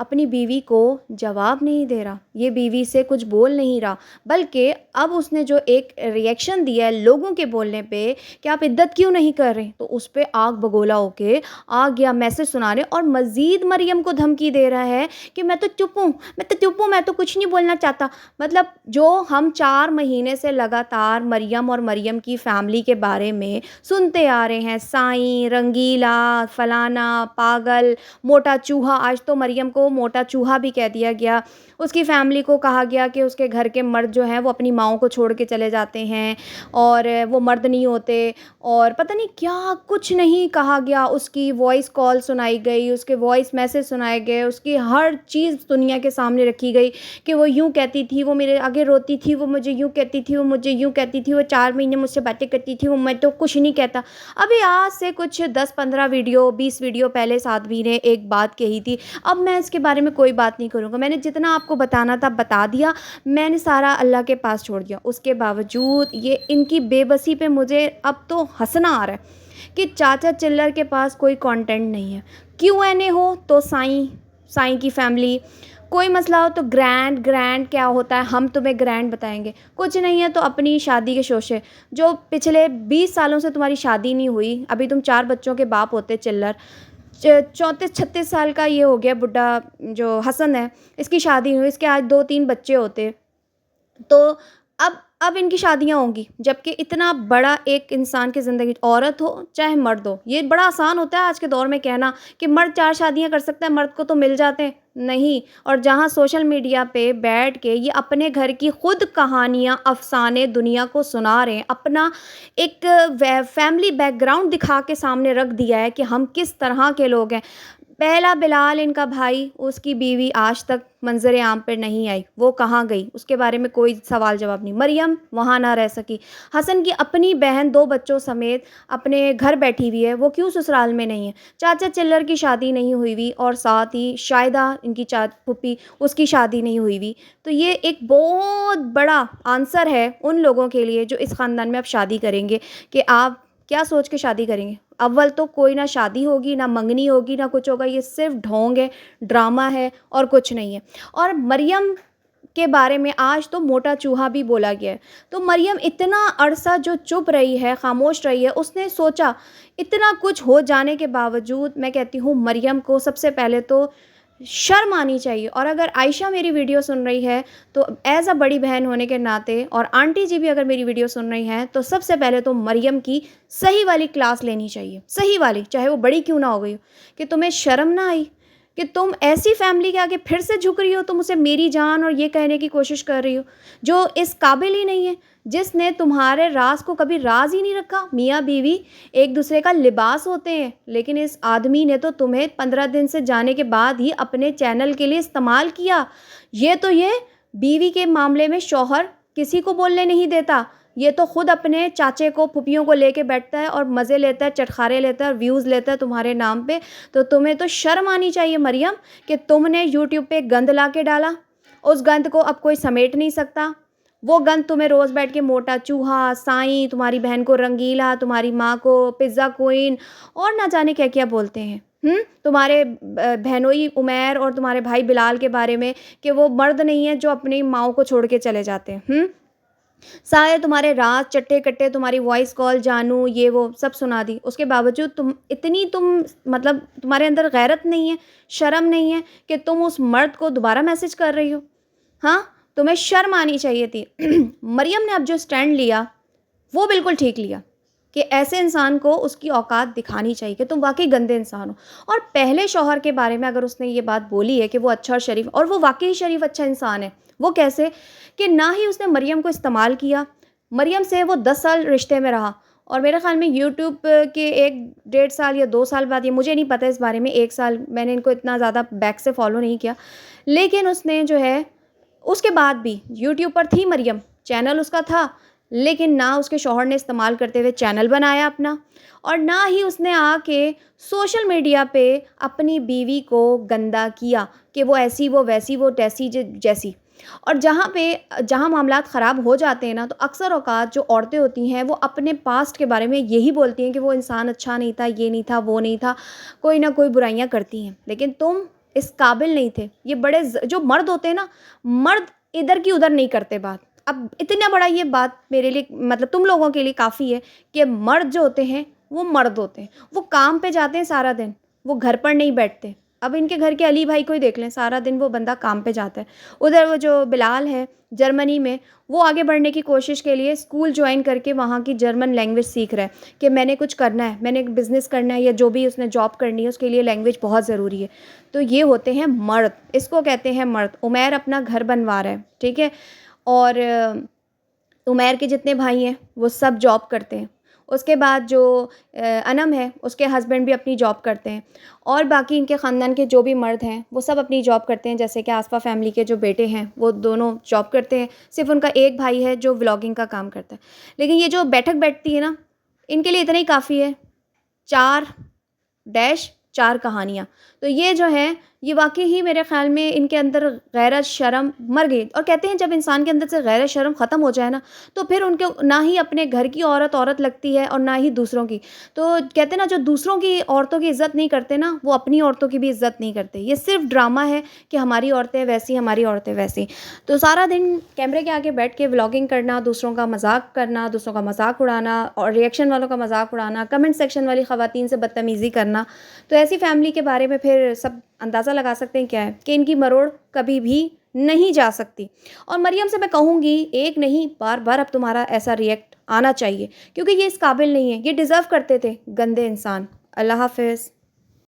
اپنی بیوی کو جواب نہیں دے رہا، یہ بیوی سے کچھ بول نہیں رہا، بلکہ اب اس نے جو ایک ریئیکشن دیا ہے لوگوں کے بولنے پہ کہ آپ عدت کیوں نہیں کر رہے، تو اس پہ آگ بگولا ہو کے آ گیا میسج سنانے، اور مزید مریم کو دھمکی دے رہا ہے کہ میں تو چپ ہوں، میں تو کچھ نہیں بولنا چاہتا۔ مطلب جو ہم 4 مہینے سے لگاتار مریم اور مریم کی فیملی کے بارے میں سنتے آ رہے ہیں، سائیں، رنگیلا، فلانا، پاگل، موٹا چوہا، آج تو مریم کو موٹا چوہا بھی کہہ دیا گیا، اس کی فیملی کو کہا گیا کہ اس کے گھر کے مرد جو ہیں وہ اپنی ماؤں کو چھوڑ کے چلے جاتے ہیں اور وہ مرد نہیں ہوتے، اور پتہ نہیں کیا کچھ نہیں کہا گیا، اس کی وائس کال سنائی گئی، اس کے وائس میسج سنائے گئے، اس کی ہر چیز دنیا کے سامنے رکھی گئی کہ وہ یوں کہتی تھی، وہ میرے آگے روتی تھی، وہ مجھے یوں کہتی تھی، وہ مجھے یوں کہتی تھی، وہ 4 مہینے مجھ سے باتیں کرتی تھی، وہ میں تو کچھ نہیں کہتا۔ ابھی آج سے کچھ 10-15 ویڈیو 20 ویڈیو پہلے سادھوی نے ایک بات کہی تھی، اب میں اس کے بارے میں کوئی بات نہیں کروں گا، میں نے جتنا آپ کو بتانا تھا بتا دیا، میں نے سارا اللہ کے پاس چھوڑ دیا۔ اس کے باوجود یہ ان کی بے بسی پہ مجھے اب تو ہنسنا آ رہا ہے کہ چاچا چلر کے پاس کوئی کانٹینٹ نہیں ہے، Q&A ہو تو سائیں کی فیملی، کوئی مسئلہ ہو تو گرینڈ کیا ہوتا ہے ہم تمہیں گرینڈ بتائیں گے، کچھ نہیں ہے تو اپنی شادی کے شوشے، جو پچھلے 20 سالوں سے تمہاری شادی نہیں ہوئی، ابھی تم 4 بچوں کے باپ ہوتے چلر، 34-36 سال کا یہ ہو گیا بڈھا جو حسن ہے، اس کی شادی نہیں ہوئی، اس کے آج 2-3 بچے ہوتے، تو اب ان کی شادیاں ہوں گی، جبکہ اتنا بڑا ایک انسان کی زندگی، عورت ہو چاہے مرد ہو، یہ بڑا آسان ہوتا ہے آج کے دور میں کہنا کہ مرد 4 شادیاں کر سکتا ہے، مرد کو تو مل جاتے ہیں، نہیں۔ اور جہاں سوشل میڈیا پہ بیٹھ کے یہ اپنے گھر کی خود کہانیاں افسانے دنیا کو سنا رہے ہیں، اپنا ایک فیملی بیک گراؤنڈ دکھا کے سامنے رکھ دیا ہے کہ ہم کس طرح کے لوگ ہیں۔ پہلا بلال ان کا بھائی، اس کی بیوی آج تک منظر عام پہ نہیں آئی، وہ کہاں گئی، اس کے بارے میں کوئی سوال جواب نہیں۔ مریم وہاں نہ رہ سکی، حسن کی اپنی بہن 2 بچوں سمیت اپنے گھر بیٹھی ہوئی ہے، وہ کیوں سسرال میں نہیں ہے۔ چاچا چلر کی شادی نہیں ہوئی ہوئی، اور ساتھ ہی شاہدہ ان کی پھپھی، اس کی شادی نہیں ہوئی ہوئی، تو یہ ایک بہت بڑا آنسر ہے ان لوگوں کے لیے جو اس خاندان میں اب شادی کریں گے کہ آپ کیا سوچ کے شادی کریں گے۔ اول تو کوئی نہ شادی ہوگی، نہ منگنی ہوگی، نہ کچھ ہوگا، یہ صرف ڈھونگ ہے، ڈرامہ ہے اور کچھ نہیں ہے۔ اور مریم کے بارے میں آج تو موٹا چوہا بھی بولا گیا ہے، تو مریم اتنا عرصہ جو چپ رہی ہے، خاموش رہی ہے، اس نے سوچا اتنا کچھ ہو جانے کے باوجود، میں کہتی ہوں مریم کو سب سے پہلے تو شرم آنی چاہیے، اور اگر عائشہ میری ویڈیو سن رہی ہے تو ایز اے بڑی بہن ہونے کے ناطے، اور آنٹی جی بھی اگر میری ویڈیو سن رہی ہیں، تو سب سے پہلے تو مریم کی صحیح والی کلاس لینی چاہیے، صحیح والی، چاہے وہ بڑی کیوں نہ ہو گئی ہو، کہ تمہیں شرم نہ آئی کہ تم ایسی فیملی کے آگے پھر سے جھک رہی ہو، تم اسے میری جان اور یہ کہنے کی کوشش کر رہی ہو جو اس قابل ہی نہیں ہے، جس نے تمہارے راز کو کبھی راز ہی نہیں رکھا۔ میاں بیوی ایک دوسرے کا لباس ہوتے ہیں، لیکن اس آدمی نے تو تمہیں 15 دن سے جانے کے بعد ہی اپنے چینل کے لیے استعمال کیا۔ یہ بیوی کے معاملے میں شوہر کسی کو بولنے نہیں دیتا، یہ تو خود اپنے چاچے کو پھپھیوں کو لے کے بیٹھتا ہے اور مزے لیتا ہے، چٹخارے لیتا ہے اور ویوز لیتا ہے تمہارے نام پہ۔ تو تمہیں تو شرم آنی چاہیے مریم کہ تم نے یوٹیوب پہ گند لا کے ڈالا، اس گند کو اب کوئی سمیٹ نہیں سکتا، وہ گند تمہیں روز بیٹھ کے موٹا چوہا، سائیں، تمہاری بہن کو رنگیلا، تمہاری ماں کو پزا کوئن اور نہ جانے کیا کیا بولتے ہیں، تمہارے بہنوئی عمیر اور تمہارے بھائی بلال کے بارے میں کہ وہ مرد نہیں ہے جو اپنی ماؤں کو چھوڑ کے چلے جاتے ہیں، سارے تمہارے راز چٹے کٹے، تمہاری وائس کال جانو یہ وہ سب سنا دی، اس کے باوجود تم مطلب تمہارے اندر غیرت نہیں ہے، شرم نہیں ہے کہ تم اس مرد کو دوبارہ میسج کر رہی ہو، ہاں تمہیں شرم آنی چاہیے تھی۔ مریم نے اب جو سٹینڈ لیا وہ بالکل ٹھیک لیا کہ ایسے انسان کو اس کی اوقات دکھانی چاہیے کہ تم واقعی گندے انسان ہو، اور پہلے شوہر کے بارے میں اگر اس نے یہ بات بولی ہے کہ وہ اچھا اور شریف، اور وہ واقعی شریف اچھا انسان ہے، وہ کیسے کہ نہ ہی اس نے مریم کو استعمال کیا، مریم سے وہ 10 سال رشتے میں رہا، اور میرے خیال میں یوٹیوب کے 1-1.5 سال یا 2 سال بعد، یہ مجھے نہیں پتہ اس بارے میں، 1 سال میں نے ان کو اتنا زیادہ بیک سے فالو نہیں کیا، لیکن اس نے جو ہے اس کے بعد بھی یوٹیوب پر تھی مریم، چینل اس کا تھا، لیکن نہ اس کے شوہر نے استعمال کرتے ہوئے چینل بنایا اپنا، اور نہ ہی اس نے آ کے سوشل میڈیا پہ اپنی بیوی کو گندا کیا کہ وہ ایسی وہ ویسی وہ تیسی جیسی۔ اور جہاں معاملات خراب ہو جاتے ہیں نا، تو اکثر اوقات جو عورتیں ہوتی ہیں وہ اپنے پاسٹ کے بارے میں یہی بولتی ہیں کہ وہ انسان اچھا نہیں تھا، یہ نہیں تھا، وہ نہیں تھا، کوئی نہ کوئی برائیاں کرتی ہیں، لیکن تم اس قابل نہیں تھے. یہ بڑے جو مرد ہوتے ہیں نا، مرد ادھر کی ادھر نہیں کرتے بات. اب اتنا بڑا یہ بات میرے لیے مطلب تم لوگوں کے لیے کافی ہے کہ مرد جو ہوتے ہیں وہ مرد ہوتے ہیں، وہ کام پہ جاتے ہیں سارا دن، وہ گھر پر نہیں بیٹھتے. اب ان کے گھر کے علی بھائی کو ہی دیکھ لیں، سارا دن وہ بندہ کام پہ جاتا ہے. ادھر وہ جو بلال ہے جرمنی میں، وہ آگے بڑھنے کی کوشش کے لیے اسکول جوائن کر کے وہاں کی جرمن لینگویج سیکھ رہا ہے کہ میں نے کچھ کرنا ہے، میں نے ایک بزنس کرنا ہے، یا جو بھی اس نے جاب کرنی ہے اس کے لیے لینگویج بہت ضروری ہے. تو یہ ہوتے ہیں مرد، اس کو کہتے ہیں مرد. عمیر اپنا گھر بنوا رہا ہے، ٹھیک ہے. اور عمیر کے جتنے بھائی ہیں وہ سب جاب کرتے ہیں. اس کے بعد جو انم ہے اس کے ہسبینڈ بھی اپنی جاب کرتے ہیں، اور باقی ان کے خاندان کے جو بھی مرد ہیں وہ سب اپنی جاب کرتے ہیں. جیسے کہ آصفہ فیملی کے جو بیٹے ہیں وہ دونوں جاب کرتے ہیں، صرف ان کا ایک بھائی ہے جو ولاگنگ کا کام کرتا ہے. لیکن یہ جو بیٹھک بیٹھتی ہے نا، ان کے لیے اتنا ہی کافی ہے، 4 کہانیاں. تو یہ جو ہے یہ واقعی ہی میرے خیال میں ان کے اندر غیرت شرم مر گئی. اور کہتے ہیں جب انسان کے اندر سے غیرت شرم ختم ہو جائے نا، تو پھر ان کے نہ ہی اپنے گھر کی عورت لگتی ہے اور نہ ہی دوسروں کی. تو کہتے ہیں نا جو دوسروں کی عورتوں کی عزت نہیں کرتے نا، وہ اپنی عورتوں کی بھی عزت نہیں کرتے. یہ صرف ڈرامہ ہے کہ ہماری عورتیں ویسی، ہماری عورتیں ویسی. تو سارا دن کیمرے کے آگے بیٹھ کے ولاگنگ کرنا، دوسروں کا مذاق کرنا، دوسروں کا مذاق اڑانا، اور ریئیکشن والوں کا مذاق اڑانا، کمنٹ سیکشن والی خواتین سے بدتمیزی کرنا. تو ایسی فیملی کے بارے میں پھر سب اندازہ لگا سکتے ہیں کیا ہے کہ ان کی مروڑ کبھی بھی نہیں جا سکتی. اور مریم سے میں کہوں گی ایک نہیں بار بار اب تمہارا ایسا ریئیکٹ آنا چاہیے، کیونکہ یہ اس قابل نہیں ہے. یہ ڈیزرو کرتے تھے گندے انسان. اللہ حافظ.